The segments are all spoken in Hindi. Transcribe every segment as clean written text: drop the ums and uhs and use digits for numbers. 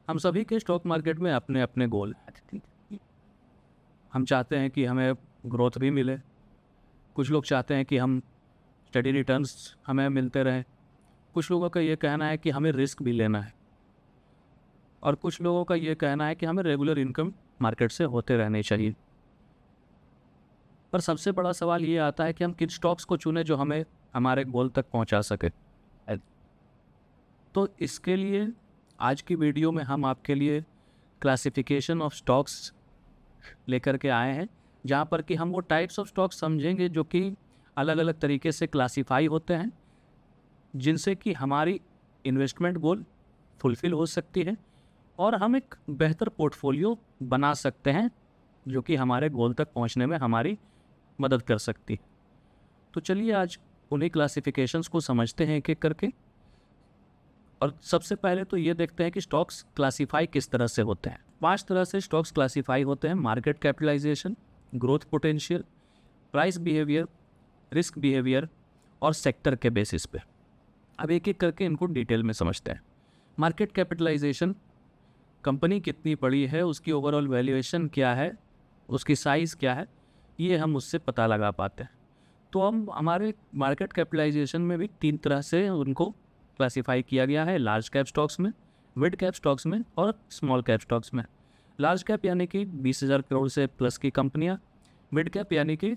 हम सभी के स्टॉक मार्केट में अपने अपने गोल हैं। हम चाहते हैं कि हमें ग्रोथ भी मिले, कुछ लोग चाहते हैं कि हम स्टडी रिटर्न्स हमें मिलते रहें, कुछ लोगों का ये कहना है कि हमें रिस्क भी लेना है, और कुछ लोगों का ये कहना है कि हमें रेगुलर इनकम मार्केट से होते रहने चाहिए। पर सबसे बड़ा सवाल ये आता है कि हम किन स्टॉक्स को चुनें जो हमें हमारे गोल तक पहुंचा सके। तो इसके लिए आज की वीडियो में हम आपके लिए क्लासिफिकेशन ऑफ स्टॉक्स लेकर के आए हैं, जहाँ पर कि हम वो टाइप्स ऑफ स्टॉक्स समझेंगे जो कि अलग अलग तरीके से क्लासिफाई होते हैं, जिनसे कि हमारी इन्वेस्टमेंट गोल फुलफ़िल हो सकती है और हम एक बेहतर पोर्टफोलियो बना सकते हैं जो कि हमारे गोल तक पहुंचने में हमारी मदद कर सकती है। तो चलिए आज उन्हीं क्लासिफिकेशंस को समझते हैं एक एक करके। और सबसे पहले तो ये देखते हैं कि स्टॉक्स क्लासिफाई किस तरह से होते हैं। 5 तरह से स्टॉक्स क्लासिफाई होते हैं: market capitalisation, growth potential, price behaviour, risk behaviour और सेक्टर के बेसिस पे। अब एक एक करके इनको डिटेल में समझते हैं। मार्केट कैपिटलाइजेशन, कंपनी कितनी बड़ी है, उसकी ओवरऑल वैल्यूएशन क्या है, उसकी साइज़ क्या है, ये हम उससे पता लगा पाते हैं। तो हम हमारे मार्केट कैपिटलाइजेशन में भी 3 तरह से उनको क्लासिफाई किया गया है: लार्ज कैप स्टॉक्स में, मिड कैप स्टॉक्स में और स्मॉल कैप स्टॉक्स में। लार्ज कैप यानी कि 20,000 करोड़ से प्लस की कंपनियां, मिड कैप यानी कि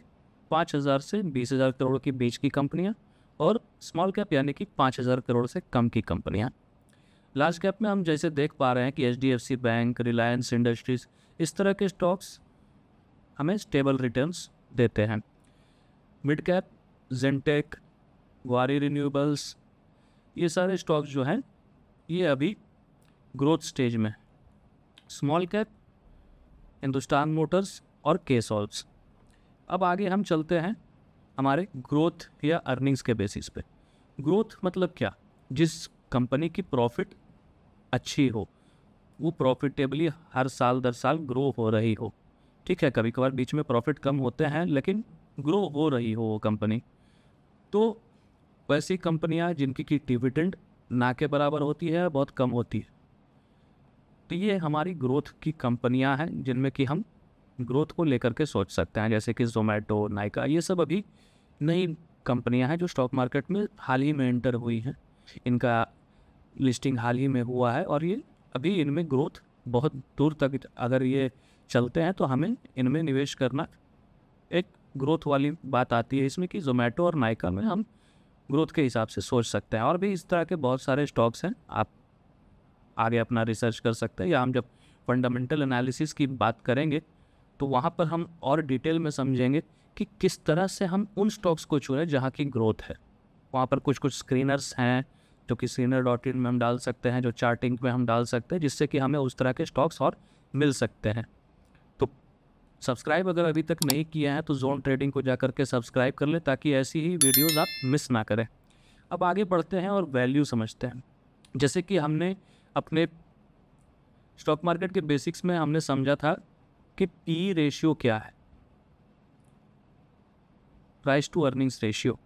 5,000 से 20,000 करोड़ के बीच की कंपनियां, और स्मॉल कैप यानी कि 5,000 करोड़ से कम की कंपनियां। लार्ज कैप में हम जैसे देख पा रहे हैं कि HDFC बैंक, रिलायंस इंडस्ट्रीज़, इस तरह के स्टॉक्स हमें स्टेबल रिटर्न्स देते हैं। मिड कैप जेनटेक, वारी रिन्यूएबल्स, ये सारे स्टॉक्स जो हैं ये अभी ग्रोथ स्टेज में। स्मॉल कैप हिंदुस्तान मोटर्स और केसॉल्व्स। अब आगे हम चलते हैं हमारे ग्रोथ या अर्निंग्स के बेसिस पे। ग्रोथ मतलब क्या? जिस कंपनी की प्रॉफिट अच्छी हो, वो प्रॉफिटेबली हर साल दर साल ग्रो हो रही हो। ठीक है, कभी कभार बीच में प्रॉफिट कम होते हैं लेकिन ग्रो हो रही हो वो कंपनी। तो वैसी कंपनियां जिनकी की डिविडेंड ना के बराबर होती है, बहुत कम होती है, तो ये हमारी ग्रोथ की कंपनियां हैं जिनमें कि हम ग्रोथ को लेकर के सोच सकते हैं। जैसे कि जोमेटो, नाइका, ये सब अभी नई कंपनियां हैं जो स्टॉक मार्केट में हाल ही में एंटर हुई हैं। इनका लिस्टिंग हाल ही में हुआ है और ये अभी इनमें ग्रोथ बहुत दूर तक अगर ये चलते हैं तो हमें इनमें निवेश करना एक ग्रोथ वाली बात आती है इसमें कि जोमेटो और नाइका में हम ग्रोथ के हिसाब से सोच सकते हैं। और भी इस तरह के बहुत सारे स्टॉक्स हैं, आप आगे अपना रिसर्च कर सकते हैं, या हम जब फंडामेंटल एनालिसिस की बात करेंगे तो वहाँ पर हम और डिटेल में समझेंगे कि किस तरह से हम उन स्टॉक्स को चुनें जहाँ की ग्रोथ है। वहाँ पर कुछ कुछ स्क्रीनर्स हैं जो कि screener.in में हम डाल सकते हैं, जो चार्टिंग में हम डाल सकते हैं, जिससे कि हमें उस तरह के स्टॉक्स और मिल सकते हैं। तो सब्सक्राइब अगर अभी तक नहीं किया है तो जोन ट्रेडिंग को जाकर के सब्सक्राइब कर लें ताकि ऐसी ही वीडियोज़ आप मिस ना करें। अब आगे बढ़ते हैं और वैल्यू समझते हैं। जैसे कि हमने अपने स्टॉक मार्केट के बेसिक्स में हमने समझा था कि PE रेशियो क्या है, प्राइस टू अर्निंग्स रेशियो।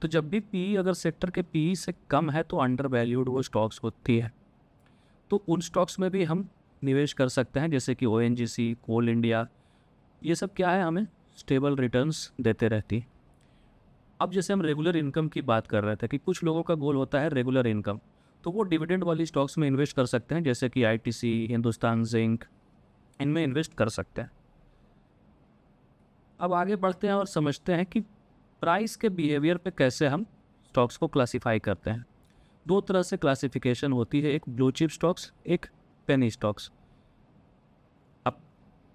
तो जब भी PE अगर सेक्टर के PE से कम है तो अंडर वैल्यूड वो स्टॉक्स होती है। तो उन स्टॉक्स में भी हम निवेश कर सकते हैं, जैसे कि ONGC, कोल इंडिया, ये सब क्या है, हमें स्टेबल रिटर्न्स देते रहती है। अब जैसे हम रेगुलर इनकम की बात कर रहे थे कि कुछ लोगों का गोल होता है रेगुलर इनकम, तो वो डिविडेंड वाली स्टॉक्स में इन्वेस्ट कर सकते हैं, जैसे कि ITC, हिंदुस्तान जिंक, इनमें इन्वेस्ट कर सकते हैं। अब आगे बढ़ते हैं और समझते हैं कि प्राइस के बिहेवियर पे कैसे हम स्टॉक्स को क्लासिफाई करते हैं। 2 तरह से क्लासिफिकेशन होती है, एक ब्लू चिप स्टॉक्स, एक पेनी स्टॉक्स। अब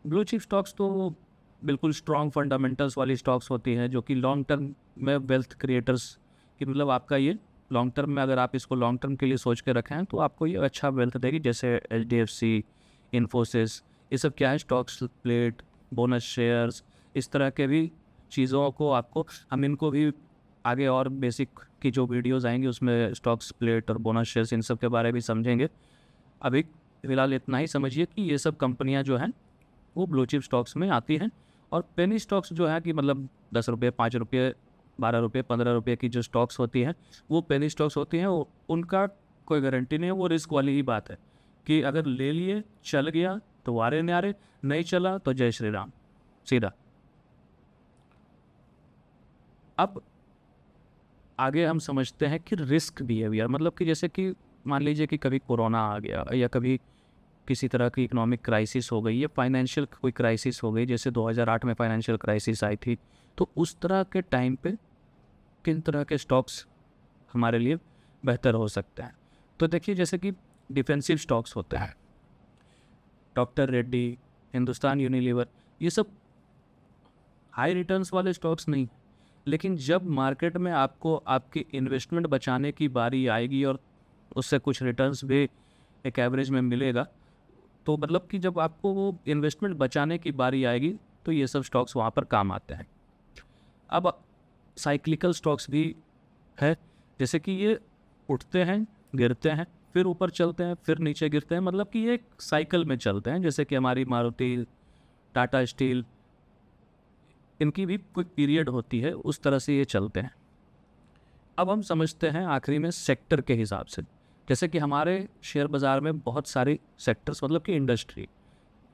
ब्लू चिप स्टॉक्स तो बिल्कुल स्ट्रॉन्ग फंडामेंटल्स वाली स्टॉक्स होती हैं जो कि लॉन्ग टर्म में वेल्थ क्रिएटर्स की, मतलब आपका ये लॉन्ग टर्म में अगर आप इसको लॉन्ग टर्म के लिए सोच के रखें तो आपको ये अच्छा वेल्थ देगी, जैसे HDFC, इन्फोसिस, ये सब क्या है, स्टॉक्स स्प्लिट, बोनस शेयर्स, इस तरह के भी चीज़ों को आपको हम इनको भी आगे और बेसिक की जो वीडियोज़ आएंगी उसमें स्टॉक स्प्लिट और बोनस शेयर्स इन सब के बारे में भी समझेंगे। अभी फ़िलहाल इतना ही समझिए कि ये सब कंपनियां जो हैं वो ब्लू चिप स्टॉक्स में आती हैं। और पेनी स्टॉक्स जो है कि मतलब 10 रुपये, 5 रुपये, 12 रुपये, 15 रुपये की जो स्टॉक्स होती हैं वो पेनी स्टॉक्स होती हैं। उनका कोई गारंटी नहीं है, वो रिस्क वाली ही बात है कि अगर ले लिए, चल गया तो वारे न्यारे, नहीं चला तो जय श्री राम, सीधा। अब आगे हम समझते हैं कि रिस्क बिहेवियर, मतलब कि जैसे कि मान लीजिए कि कभी कोरोना आ गया या कभी किसी तरह की इकोनॉमिक क्राइसिस हो गई या फाइनेंशियल कोई क्राइसिस हो गई, जैसे 2008 में फाइनेंशियल क्राइसिस आई थी, तो उस तरह के टाइम पे किन तरह के स्टॉक्स हमारे लिए बेहतर हो सकते हैं। तो देखिए, जैसे कि डिफेंसिव स्टॉक्स होते हैं, डॉक्टर रेड्डी, हिंदुस्तान यूनिलीवर, ये सब हाई रिटर्न्स वाले स्टॉक्स नहीं, लेकिन जब मार्केट में आपको आपकी इन्वेस्टमेंट बचाने की बारी आएगी और उससे कुछ रिटर्न्स भी एक एवरेज में मिलेगा, तो मतलब कि जब आपको वो इन्वेस्टमेंट बचाने की बारी आएगी तो ये सब स्टॉक्स वहाँ पर काम आते हैं। अब साइक्लिकल स्टॉक्स भी है, जैसे कि ये उठते हैं, गिरते हैं, फिर ऊपर चलते हैं, फिर नीचे गिरते हैं, मतलब कि ये एक साइकिल में चलते हैं। जैसे कि हमारी मारुति, टाटा स्टील, इनकी भी कोई पीरियड होती है, उस तरह से ये चलते हैं। अब हम समझते हैं आखिरी में सेक्टर के हिसाब से, जैसे कि हमारे शेयर बाज़ार में बहुत सारी सेक्टर्स, मतलब कि इंडस्ट्री,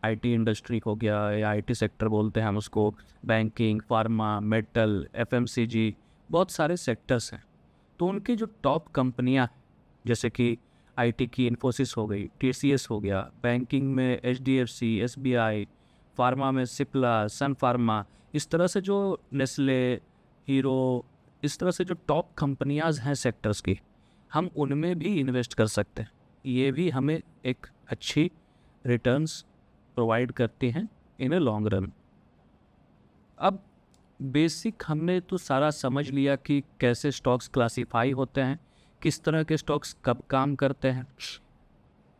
आईटी इंडस्ट्री हो गया या आईटी सेक्टर बोलते हैं हम उसको, बैंकिंग, फार्मा, मेटल, एफएमसीजी, बहुत सारे सेक्टर्स हैं। तो उनकी जो टॉप कंपनियां, जैसे कि आईटी की इन्फोसिस हो गई, टीसीएस हो गया, बैंकिंग में एचडीएफसी, एसबीआई, फार्मा में सिप्ला, सन फार्मा, इस तरह से जो नेस्ले, हीरो, इस तरह से जो टॉप कंपनियां हैं सेक्टर्स की, हम उनमें भी इन्वेस्ट कर सकते हैं। ये भी हमें एक अच्छी रिटर्न्स प्रोवाइड करती हैं इन ए लॉन्ग रन। अब बेसिक हमने तो सारा समझ लिया कि कैसे स्टॉक्स क्लासिफाई होते हैं, किस तरह के स्टॉक्स कब काम करते हैं,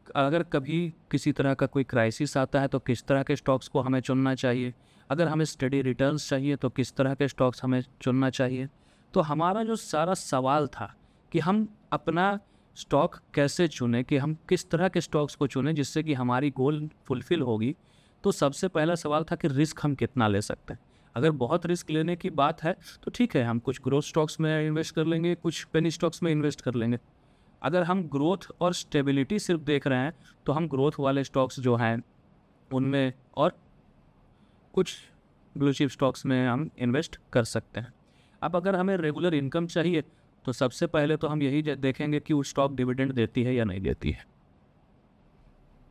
अगर कभी किसी तरह का कोई क्राइसिस आता है तो किस तरह के स्टॉक्स को हमें चुनना चाहिए, अगर हमें स्टडी रिटर्न्स चाहिए तो किस तरह के स्टॉक्स हमें चुनना चाहिए। तो हमारा जो सारा सवाल था कि हम अपना स्टॉक कैसे चुनें, कि हम किस तरह के स्टॉक्स को चुनें जिससे कि हमारी गोल फुलफ़िल होगी, तो सबसे पहला सवाल था कि रिस्क हम कितना ले सकते हैं। अगर बहुत रिस्क लेने की बात है तो ठीक है, हम कुछ ग्रोथ स्टॉक्स में इन्वेस्ट कर लेंगे, कुछ पेनी स्टॉक्स में इन्वेस्ट कर लेंगे। अगर हम ग्रोथ और स्टेबिलिटी सिर्फ देख रहे हैं तो हम ग्रोथ वाले स्टॉक्स जो हैं उनमें और कुछ ब्लू चिप स्टॉक्स में हम इन्वेस्ट कर सकते हैं। अब अगर हमें रेगुलर इनकम चाहिए तो सबसे पहले तो हम यही देखेंगे कि वो स्टॉक डिविडेंड देती है या नहीं देती है।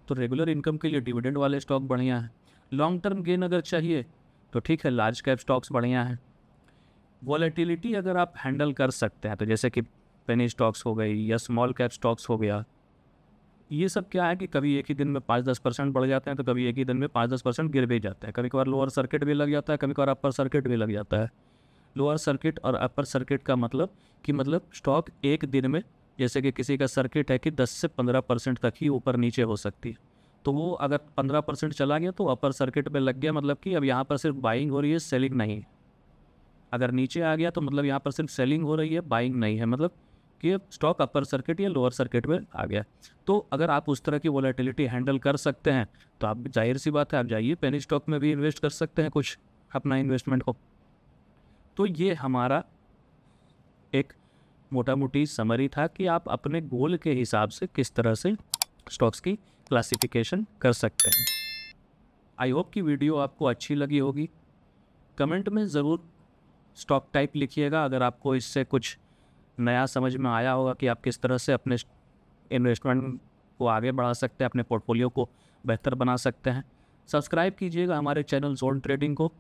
तो रेगुलर इनकम के लिए डिविडेंड वाले स्टॉक बढ़िया है। लॉन्ग टर्म गेन अगर चाहिए तो ठीक है, लार्ज कैप स्टॉक्स बढ़िया हैं। वॉलेटिलिटी अगर आप हैंडल कर सकते हैं तो जैसे कि पेनी स्टॉक्स हो गई या स्मॉल कैप स्टॉक्स हो गया, ये सब क्या है कि कभी एक ही दिन में 5-10% बढ़ जाते हैं तो कभी एक ही दिन में 5-10% गिर भी जाते हैं। कभी कभार लोअर सर्किट भी लग जाता है, कभी कभार अपर सर्किट भी लग जाता है। लोअर सर्किट और अपर सर्किट का मतलब कि स्टॉक एक दिन में, जैसे कि किसी का सर्किट है कि 10 से 15% तक ही ऊपर नीचे हो सकती है, तो वो अगर 15% चला गया तो अपर सर्किट पे लग गया, मतलब कि अब यहाँ पर सिर्फ बाइंग हो रही है, सेलिंग नहीं है। अगर नीचे आ गया तो मतलब यहाँ पर सिर्फ सेलिंग हो रही है, बाइंग नहीं है, मतलब कि स्टॉक अपर सर्किट या लोअर सर्किट में आ गया। तो अगर आप उस तरह की वॉलेटिलिटी हैंडल कर सकते हैं तो आप, जाहिर सी बात है, आप जाइए पेनी स्टॉक में भी इन्वेस्ट कर सकते हैं कुछ अपना इन्वेस्टमेंट को। तो ये हमारा एक मोटा मोटी समरी था कि आप अपने गोल के हिसाब से किस तरह से स्टॉक्स की क्लासिफिकेशन कर सकते हैं। आई होप कि वीडियो आपको अच्छी लगी होगी। कमेंट में ज़रूर स्टॉक टाइप लिखिएगा अगर आपको इससे कुछ नया समझ में आया होगा कि आप किस तरह से अपने इन्वेस्टमेंट को आगे बढ़ा सकते हैं, अपने पोर्टफोलियो को बेहतर बना सकते हैं। सब्सक्राइब कीजिएगा हमारे चैनल जोन ट्रेडिंग को।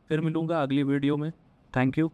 फिर मिलूँगा अगली वीडियो में। Thank you.